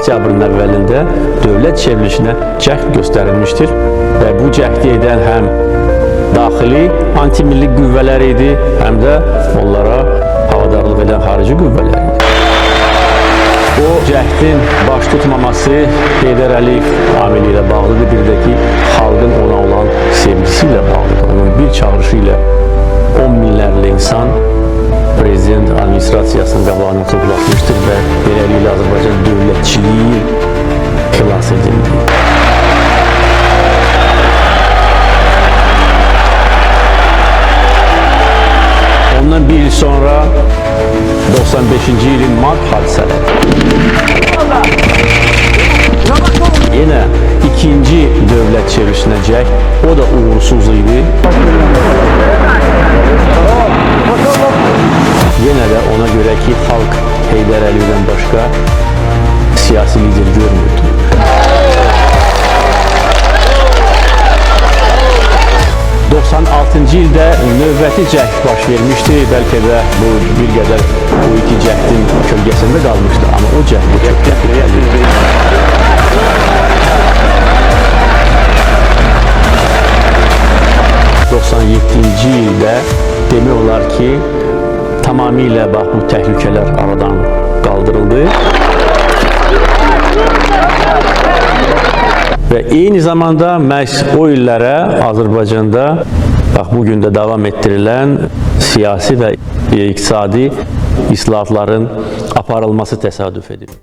oktyabrın əvvəlində dövlət çevrilişinə cəhd göstərilmişdir və bu cəhdi edən həm daxili antimilli qüvvələr idi, həm də onlara havadarlıq edən xarici qüvvələr idi. O cəhdin baş tutmaması Heydər Əliyev amili ilə bağlıdır, bir də ki, xalqın ona olan sevgisi ilə bağlıdır. Onun bir çağırışı ilə 10 minlərlə insan prezident administrasiyasının qabağına toplatmışdır və beləliklə Azərbaycan dövlətçiliyi xilas edildi. Ondan bir il sonra 95-ci ilin mart hadisələri. Yenə ikinci dövlət çevrilişinə cəhd, o da uğursuz idi. Yenə də ona görə ki, xalq Heydər Əliyevdən başqa siyasi lider görmürdü. ildə növbəti cəhd baş vermişdi. Bəlkə də bu bir qədər bu iki cəhdin kölgəsində qalmışdı, amma o cəhdi çox qətiyyətli. 97-ci ildə demək olar ki, tamamilə bax bu təhlükələr aradan qaldırıldı. Və eyni zamanda məhz o illərə Azərbaycanda bax bugün də davam etdirilən siyasi və iqtisadi islahatların aparılması təsadüf edildi.